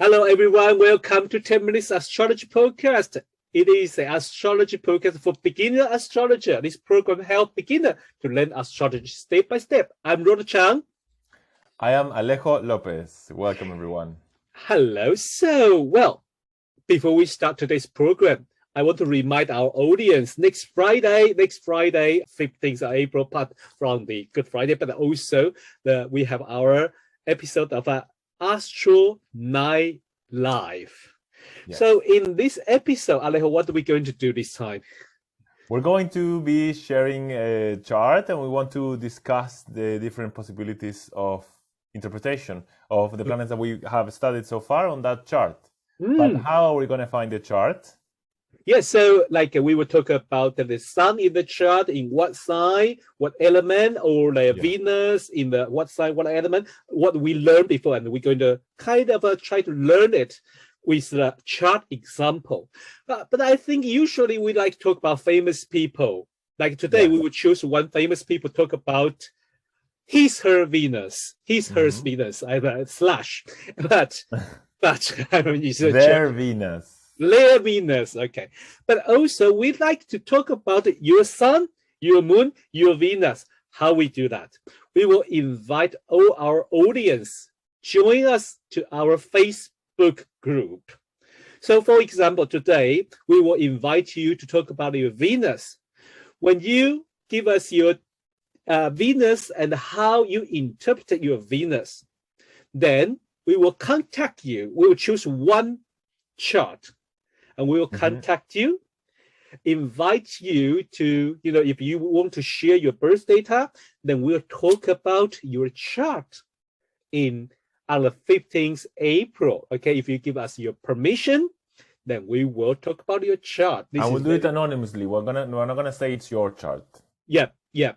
Hello, everyone. Welcome to 10 Minutes Astrology Podcast. It is an astrology podcast for beginner astrologer. This program helps beginner to learn astrology step by step. I'm Rhoda Chang. I am Alejo Lopez. Welcome, everyone. Hello. So, before we start today's program, I want to remind our audience next Friday, 15th of April, apart from the Good Friday, but also we have our episode of Astro Night Live. Yes. So in this episode, Alejo, what are we going to do this time? We're going to be sharing a chart, and we want to discuss the different possibilities of interpretation of the planets that we have studied so far on that chart. But how are we going to find the chart? Yeah, so like we will talk about the sun in the chart, in what sign, what element, or Venus in the what sign, what element, what we learned before, and we're going to kind of try to learn it with the chart example. But I think usually we like to talk about famous people. Like today, we will choose one famous people, talk about his, her Venus, his, hers Venus, slash, but I mean, it's their Venus. Their Venus, okay. But also, we'd like to talk about your sun, your moon, your Venus. How we do that? We will invite all our audience join us to our Facebook group. So, for example, today we will invite you to talk about your Venus. When you give us your Venus and how you interpret your Venus, then we will contact you. We will choose one chart. And we will contact you, invite you to, if you want to share your birth data, then we'll talk about your chart on the 15th April. Okay, if you give us your permission, then we will talk about your chart. And we'll do it anonymously. We're not gonna say it's your chart. Yeah.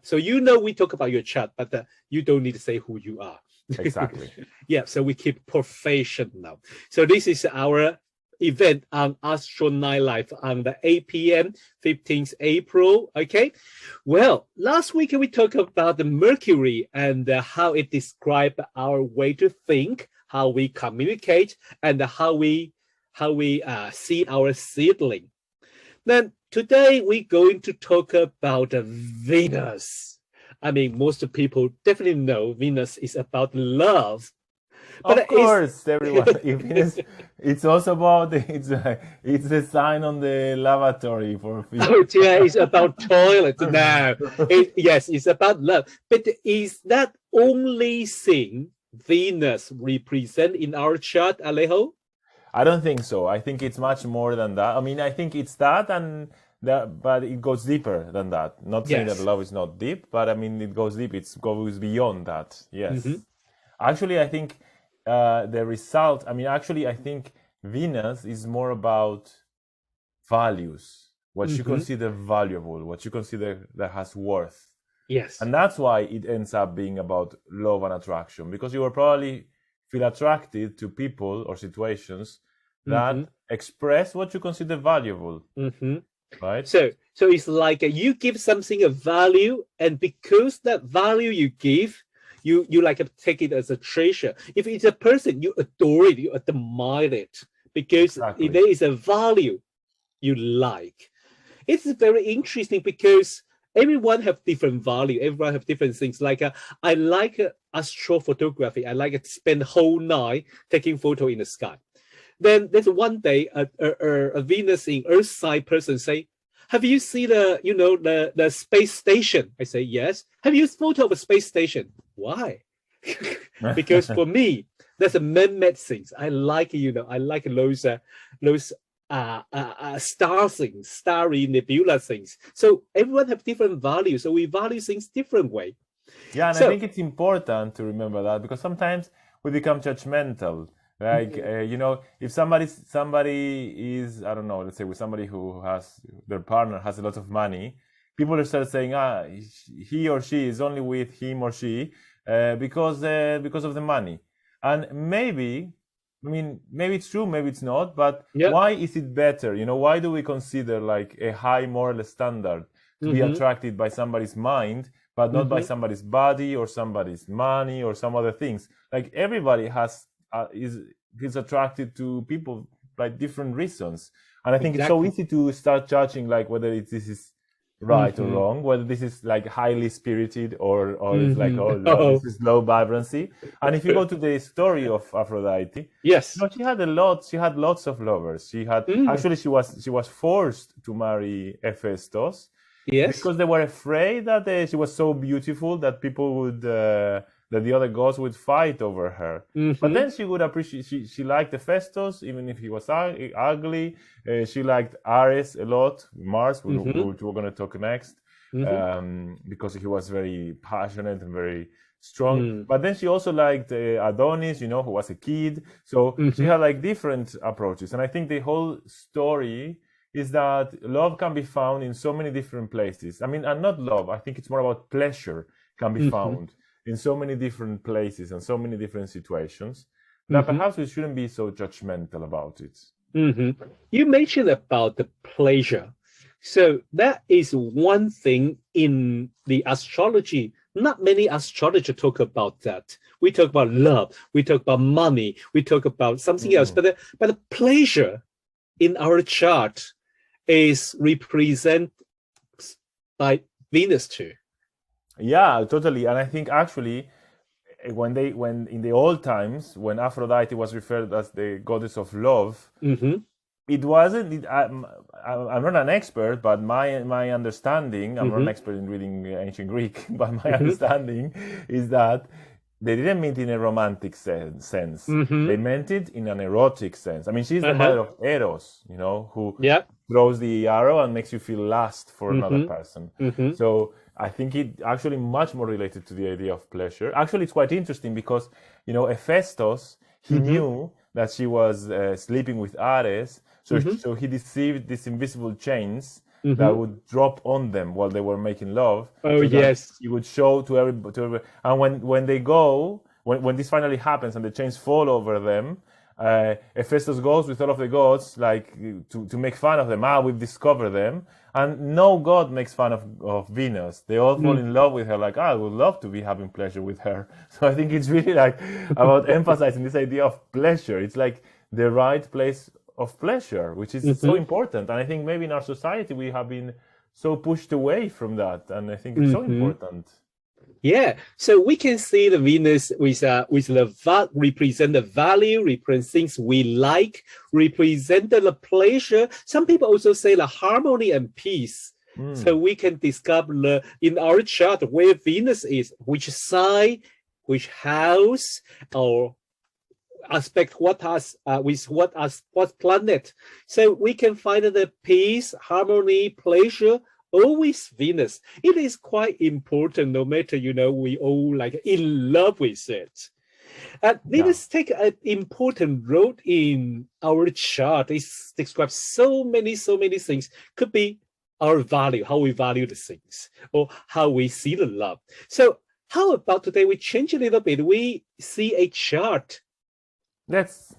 So we talk about your chart, but you don't need to say who you are. Exactly. Yeah. So we keep professional. So this is our event on Astro Night Live on the 8 p.m. 15th April. Okay. Well, last week we talked about the Mercury and how it describes our way to think, how we communicate, and how we see our seedling. Then today we're going to talk about Venus. I mean, most people definitely know Venus is about love. But of course, everyone. It's also about it's the sign on the lavatory for people. Oh, yeah, it's about toilet now. Yes, it's about love. But is that only thing Venus represent in our chart, Alejo? I don't think so. I think it's much more than that. I mean, I think it's that but it goes deeper than that. Not saying that love is not deep, but I mean, it goes deep. It goes beyond that. Yes. Actually, I think the result, I think Venus is more about values, what you consider valuable, what you consider that has worth. Yes. And that's why it ends up being about love and attraction, because you will probably feel attracted to people or situations that express what you consider valuable. Right? So it's like you give something a value, and because that value you give, you like take it as a treasure. If it's a person, you adore it, you admire it, because there is a value you like. It's very interesting because everyone have different value. Everyone have different things. Like I like astrophotography. I like to spend the whole night taking photo in the sky. Then there's one day a Venus in Earth sign person say, "Have you seen the space station?" I say, "Yes." "Have you photo of a space station?" "Why?" Because for me, that's a man-made things. I like those star things, starry nebula things. So everyone have different values. So we value things different way. Yeah, and I think it's important to remember that, because sometimes we become judgmental. Like, if somebody is, I don't know, let's say with somebody who has, their partner has a lot of money, people will start saying, he or she is only with him or she because of the money. And maybe it's true, maybe it's not, but why is it better? Why do we consider like a high moral standard to be attracted by somebody's mind, but not by somebody's body or somebody's money or some other things? Like everybody he's attracted to people by different reasons. And I think it's so Exactly. easy to start judging like whether this is right or wrong, whether this is like highly spirited or it's like, oh, this is low vibrancy. And if you go to the story of Aphrodite, Yes. she had lots of lovers. She had actually she was forced to marry Hephaestus Yes. because they were afraid that she was so beautiful that people would that the other gods would fight over her. But then she would appreciate. She liked Hephaestus even if he was ugly. She liked Ares a lot, Mars, which we're going to talk next, because he was very passionate and very strong. But then she also liked Adonis, who was a kid. So she had like different approaches. And I think the whole story is that love can be found in so many different places. I mean, and not love, I think it's more about pleasure can be found in so many different places and so many different situations that perhaps we shouldn't be so judgmental about it. You mentioned about the pleasure. So that is one thing in the astrology. Not many astrologers talk about that. We talk about love. We talk about money. We talk about something else. But the pleasure in our chart is represented by Venus too. Yeah, totally. And I think actually when in the old times, when Aphrodite was referred as the goddess of love, it wasn't. I'm not an expert, but my understanding, I'm not an expert in reading ancient Greek, but my understanding is that they didn't mean it in a romantic sense. They meant it in an erotic sense. I mean, she's the mother of Eros, who throws the arrow and makes you feel lust for another person. So I think it actually much more related to the idea of pleasure. Actually, it's quite interesting because, Hephaestus, he knew that she was sleeping with Ares, so he deceived these invisible chains that would drop on them while they were making love. Oh, yes. He would show to everybody. And when they go, when this finally happens and the chains fall over them, Hephaestus goes with all of the gods like to make fun of them. We've discovered them. And no god makes fun of Venus. They all fall in love with her, like, I would love to be having pleasure with her. So I think it's really like about emphasizing this idea of pleasure. It's like the right place of pleasure, which is so important. And I think maybe in our society we have been so pushed away from that. And I think it's so important. Yeah, so we can see the Venus with the represent the value, represent things we like, represent the pleasure. Some people also say the harmony and peace. So we can discover in our chart where Venus is, which sign, which house, or aspect what planet. So we can find the peace, harmony, pleasure. Always Venus. It is quite important, no matter, we all like in love with it. Venus take an important role in our chart. It describes so many things. Could be our value, how we value the things, or how we see the love. So how about today we change a little bit? We see a chart. Yes.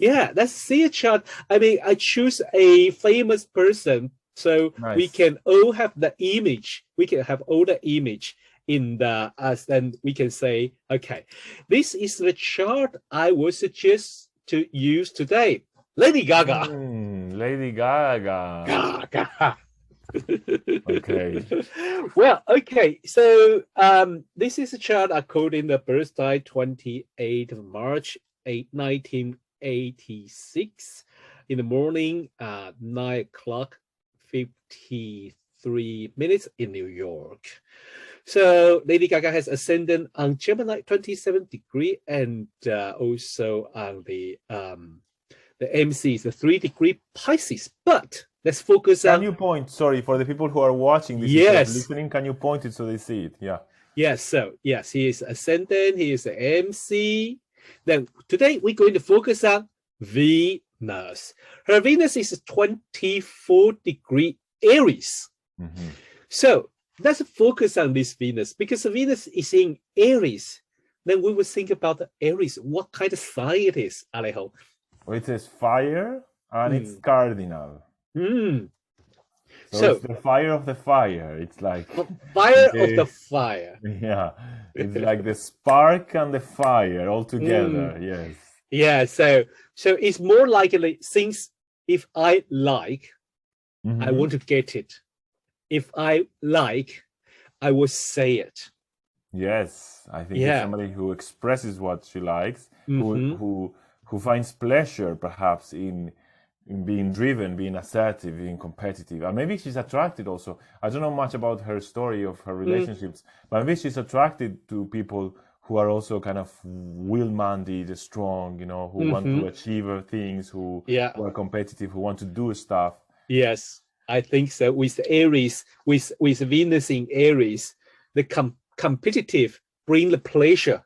Yeah, let's see a chart. I mean, I choose a famous person. So we can all have the image. We can have all the image in the and we can say, okay, this is the chart I would suggest to use today. Lady Gaga. Lady Gaga. Gaga. Okay. Well, okay. So this is a chart according to the birth time, 28th of March, 1986, in the morning, 9 o'clock. 53 minutes in New York. So Lady Gaga has ascendant on Gemini 27 degree, and also on the MC is the 3-degree Pisces. But let's focus on. Can you point? Sorry, for the people who are watching this, listening, can you point it so they see it? Yeah. Yes. So yes, he is ascendant. He is the MC. Then today we're going to focus on Venus. Her Venus is 24 degree Aries. So let's focus on this Venus, because Venus is in Aries. Then we will think about the Aries, what kind of sign it is, Alejo. Well, it says fire and it's cardinal. So it's the fire of the fire. It's like fire of the fire. Yeah, it's like the spark and the fire all together. Yes. Yeah, so it's more likely, since if I like, I want to get it. If I like, I will say it. Yes, I think it's Yeah. somebody who expresses what she likes, Mm-hmm. who finds pleasure perhaps in being driven, being assertive, being competitive. And maybe she's attracted also. I don't know much about her story of her relationships, but maybe she's attracted to people who are also kind of will-minded, strong, who want to achieve things, who Yeah. are competitive, who want to do stuff. Yes, I think so. With Aries, with Venus in Aries, the competitive bring the pleasure,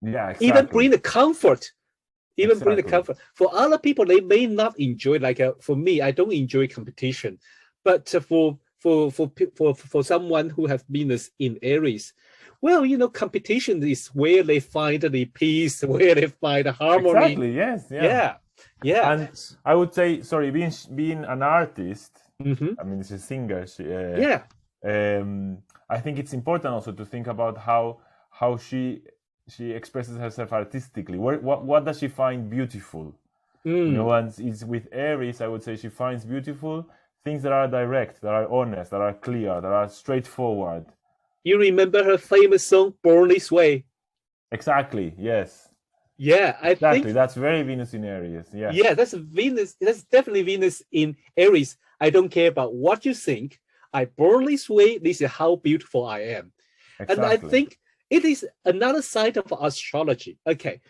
Yeah, even exactly. bring the comfort. Even bring the Exactly. comfort. For other people, they may not enjoy. Like for me, I don't enjoy competition, but for someone who has Venus in Aries, well, competition is where they find the peace, where they find the harmony. Exactly. Yes. Yeah. Yeah, yeah. And I would say, sorry, being an artist, Mm-hmm. I mean, she's a singer. Yeah. I think it's important also to think about how she expresses herself artistically. What does she find beautiful? And it's with Aries, I would say she finds beautiful things that are direct, that are honest, that are clear, that are straightforward. You remember her famous song "Born This Way"? Exactly. Yes. Yeah, I Exactly. think. That's very Venus in Aries. Yeah. Yeah, that's Venus. That's definitely Venus in Aries. I don't care about what you think. I born this way. This is how beautiful I am. And I Exactly. think it is another side of astrology. Okay,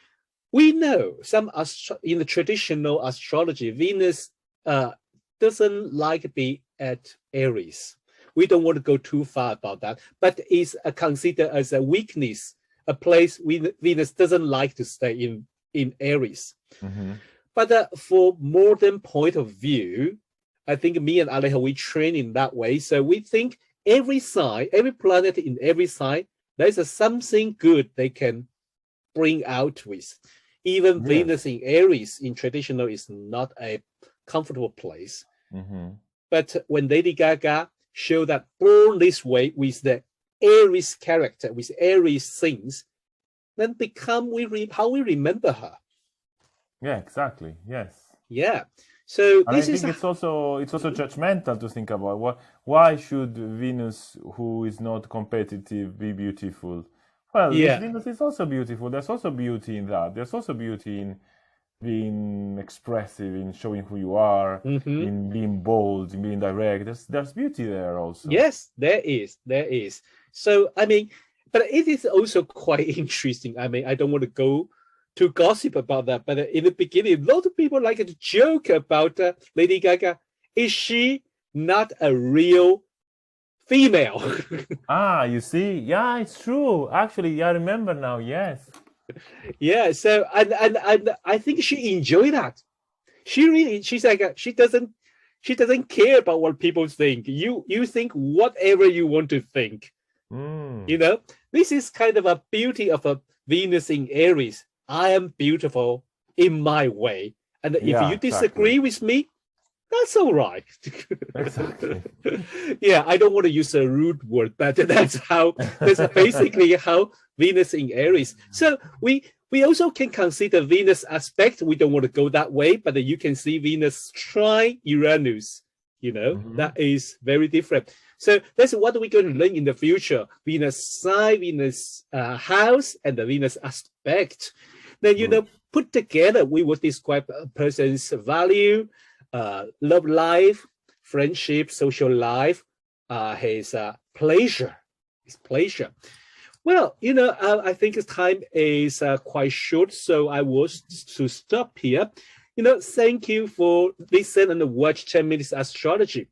we know in the traditional astrology, Venus doesn't like to be at Aries. We don't want to go too far about that, but it's considered as a weakness, a place Venus doesn't like to stay in Aries. Mm-hmm. But for modern point of view, I think me and Alejo, we train in that way. So we think every sign, every planet in every sign, there's something good they can bring out with. Even Yes. Venus in Aries in traditional is not a comfortable place. Mm-hmm. But when Lady Gaga showed that born this way with the Aries character, with Aries things, then become how we remember her. Yeah, exactly. Yes. Yeah. So And I think it's also judgmental to think about why should Venus, who is not competitive, be beautiful? Well, if yeah. Venus is also beautiful, there's also beauty in that. There's also beauty in being expressive, in showing who you are, in being bold, in being direct. There's beauty there also. Yes, there is. So I mean, but it is also quite interesting. I mean, I don't want to go to gossip about that, but in the beginning, a lot of people like to joke about Lady Gaga. Is she not a real female? You see, yeah, it's true. Actually, I remember now. Yes. Yeah. So and I think she enjoyed that. She's like she doesn't care about what people think. You think whatever you want to think. This is kind of a beauty of a Venus in Aries. I am beautiful in my way, and if you disagree with me, that's all right. Exactly. Yeah, I don't want to use a rude word, but that's basically how Venus in Aries. So we also can consider Venus aspect. We don't want to go that way, but you can see Venus trine Uranus. That is very different. So that's what we're going to learn in the future. Venus sign, Venus house, and the Venus aspect. Then, put together, we will describe a person's value, love life, friendship, social life, his pleasure. Well, I think time is quite short, so I was to stop here. Thank you for listening and watch 10 Minutes Astrology.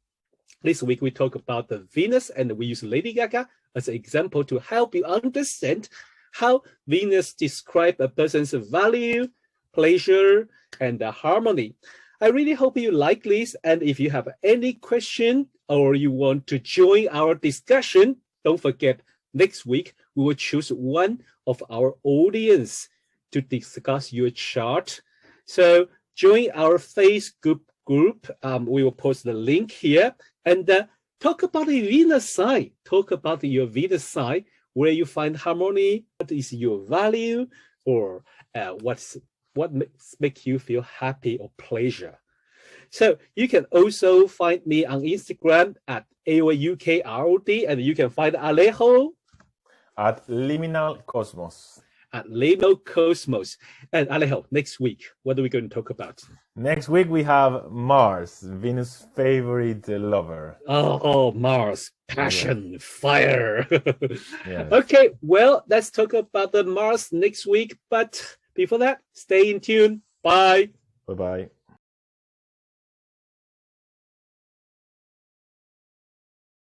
This week, we talk about the Venus, and we use Lady Gaga as an example to help you understand how Venus describes a person's value, pleasure, and harmony. I really hope you like this, and if you have any question or you want to join our discussion, don't forget, next week, we will choose one of our audience to discuss your chart. So join our Facebook group. We will post the link here, and talk about the Venus sign. Talk about your Venus sign, where you find harmony, what is your value, or what's what makes you feel happy or pleasure. So you can also find me on Instagram at AOAUK, and you can find Alejo at Liminal Cosmos. At Liminal Cosmos. And Alejo, next week, what are we going to talk about? Next week we have Mars, Venus' favorite lover. Oh, Mars, passion, fire. Yes. Okay, well, let's talk about the Mars next week. But before that, stay in tune. Bye. Bye-bye.